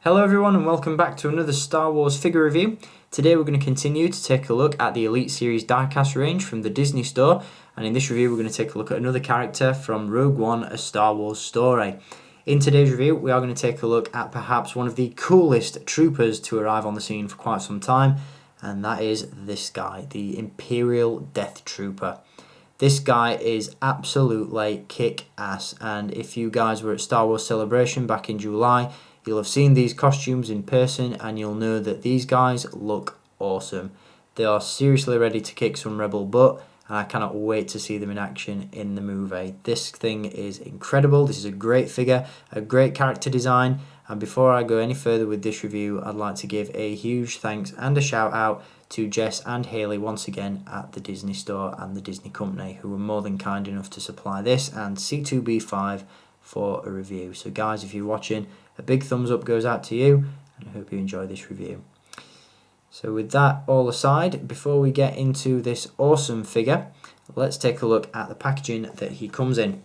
Hello everyone and welcome back to another Star Wars figure review. Today we're going to continue to take a look at the Elite Series diecast range from the Disney Store, and in this review we're going to take a look at another character from Rogue One, A Star Wars Story. In today's review we are going to take a look at perhaps one of the coolest troopers to arrive on the scene for quite some time, and that is this guy, the Imperial Death Trooper. This guy is absolutely kick-ass, and if you guys were at Star Wars Celebration back in July, you'll have seen these costumes in person and you'll know that these guys look awesome. They are seriously ready to kick some Rebel butt, and I cannot wait to see them in action in the movie. This thing is incredible. This is a great figure, a great character design, and before I go any further with this review, I'd like to give a huge thanks and a shout out to Jess and Haley once again at the Disney Store and the Disney Company, who were more than kind enough to supply this and C2B5 for a review. So guys, if you're watching, a big thumbs up goes out to you, and I hope you enjoy this review. So with that all aside, before we get into this awesome figure, let's take a look at the packaging that he comes in.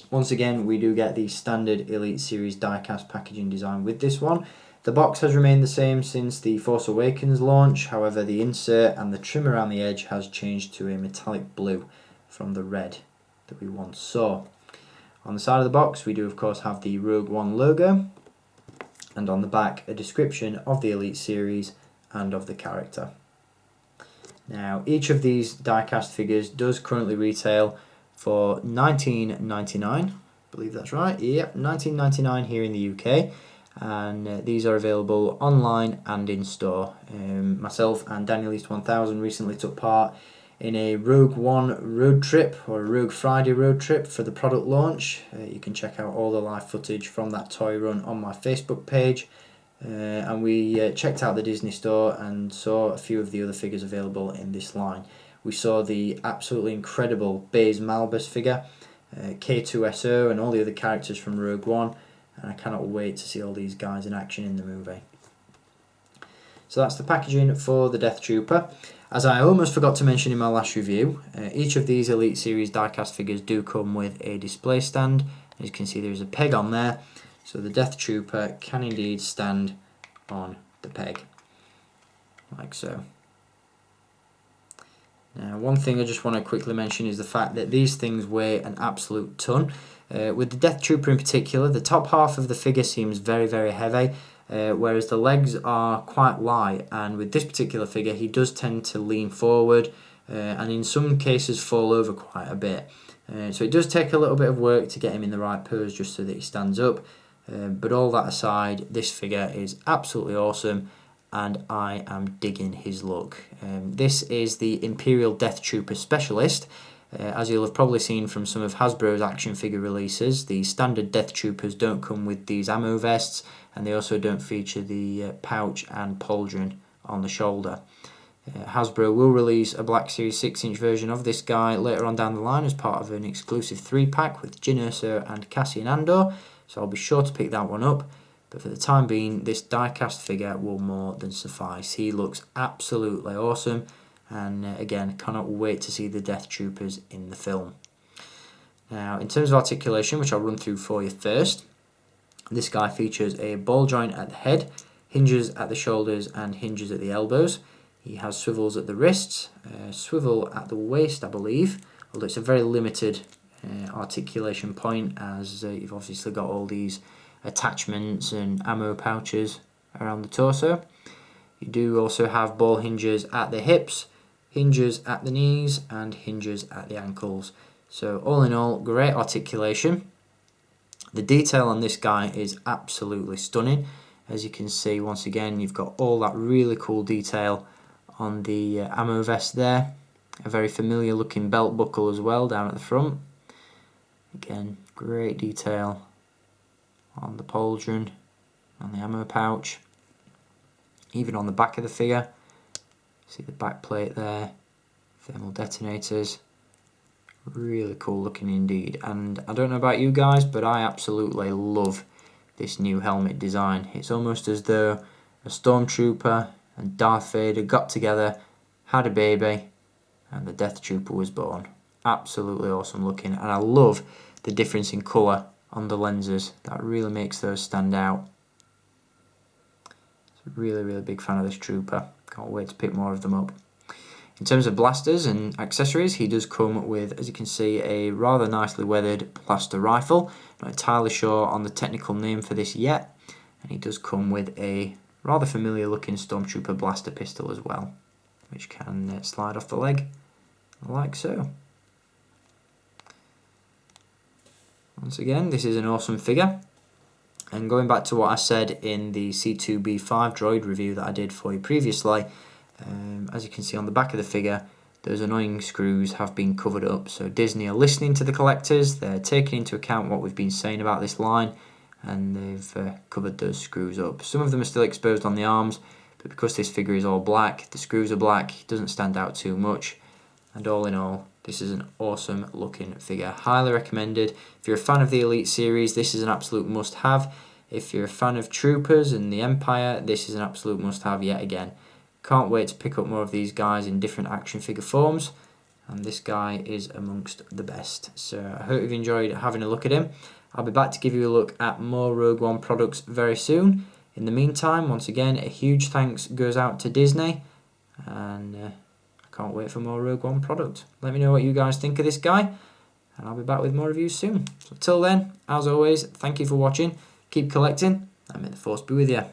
Once again, we do get the standard Elite Series diecast packaging design with this one. The box has remained the same since the Force Awakens launch, however the insert and the trim around the edge has changed to a metallic blue from the red that we once saw. On the side of the box we do of course have the Rogue One logo, and on the back a description of the Elite Series and of the character. Now each of these diecast figures does currently retail for $19.99, I believe that's right, yep, $19.99 here in the UK, and these are available online and in store. Myself and Daniel East 1000 recently took part in a Rogue One road trip, or a Rogue Friday road trip for the product launch. You can check out all the live footage from that toy run on my Facebook page. And we checked out the Disney Store and saw a few of the other figures available in this line. We saw the absolutely incredible Baze Malbus figure, K2SO and all the other characters from Rogue One, and I cannot wait to see all these guys in action in the movie. So that's the packaging for the Death Trooper. As I almost forgot to mention in my last review, each of these Elite Series diecast figures do come with a display stand. As you can see, there is a peg on there, so the Death Trooper can indeed stand on the peg, like so. Now, one thing I just want to quickly mention is the fact that these things weigh an absolute ton. With the Death Trooper in particular, the top half of the figure seems very, very heavy, whereas the legs are quite light, and with this particular figure he does tend to lean forward and in some cases fall over quite a bit. So it does take a little bit of work to get him in the right pose just so that he stands up, but all that aside, this figure is absolutely awesome and I am digging his look. This is the Imperial Death Trooper Specialist. As you'll have probably seen from some of Hasbro's action figure releases, the standard Death Troopers don't come with these ammo vests, and they also don't feature the pouch and pauldron on the shoulder. Hasbro will release a Black Series 6-inch version of this guy later on down the line as part of an exclusive 3-pack with Jyn Erso and Cassian Andor, so I'll be sure to pick that one up. But for the time being, this diecast figure will more than suffice. He looks absolutely awesome, and again, cannot wait to see the Death Troopers in the film. Now, in terms of articulation, which I'll run through for you first, this guy features a ball joint at the head, hinges at the shoulders and hinges at the elbows. He has swivels at the wrists, swivel at the waist, I believe, although it's a very limited articulation point, as you've obviously got all these attachments and ammo pouches around the torso. You do also have ball hinges at the hips, hinges at the knees and hinges at the ankles. So all in all, great articulation. The detail on this guy is absolutely stunning. As you can see, once again, you've got all that really cool detail on the ammo vest there. A very familiar looking belt buckle as well down at the front. Again, great detail on the pauldron, on the ammo pouch. Even on the back of the figure, see the back plate there, thermal detonators. Really cool looking indeed, and I don't know about you guys, but I absolutely love this new helmet design. It's almost as though a Stormtrooper and Darth Vader got together, had a baby, and the Death Trooper was born. Absolutely awesome looking, and I love the difference in colour on the lenses. That really makes those stand out. Really big fan of this trooper. Can't wait to pick more of them up. In terms of blasters and accessories, he does come with, as you can see, a rather nicely weathered blaster rifle. Not entirely sure on the technical name for this yet. And he does come with a rather familiar looking Stormtrooper blaster pistol as well, which can slide off the leg like so. Once again, this is an awesome figure. And going back to what I said in the C2B5 droid review that I did for you previously, as you can see on the back of the figure, those annoying screws have been covered up. So Disney are listening to the collectors, they're taking into account what we've been saying about this line, and they've covered those screws up. Some of them are still exposed on the arms, but because this figure is all black, the screws are black, it doesn't stand out too much. And all in all, this is an awesome looking figure. Highly recommended. If you're a fan of the Elite series, this is an absolute must have. If you're a fan of Troopers and the Empire, this is an absolute must have yet again. Can't wait to pick up more of these guys in different action figure forms. And this guy is amongst the best. So I hope you've enjoyed having a look at him. I'll be back to give you a look at more Rogue One products very soon. In the meantime, once again, a huge thanks goes out to Disney. And can't wait for more Rogue One product. Let me know what you guys think of this guy, and I'll be back with more reviews soon. So till then, as always, thank you for watching, keep collecting, and may the Force be with you.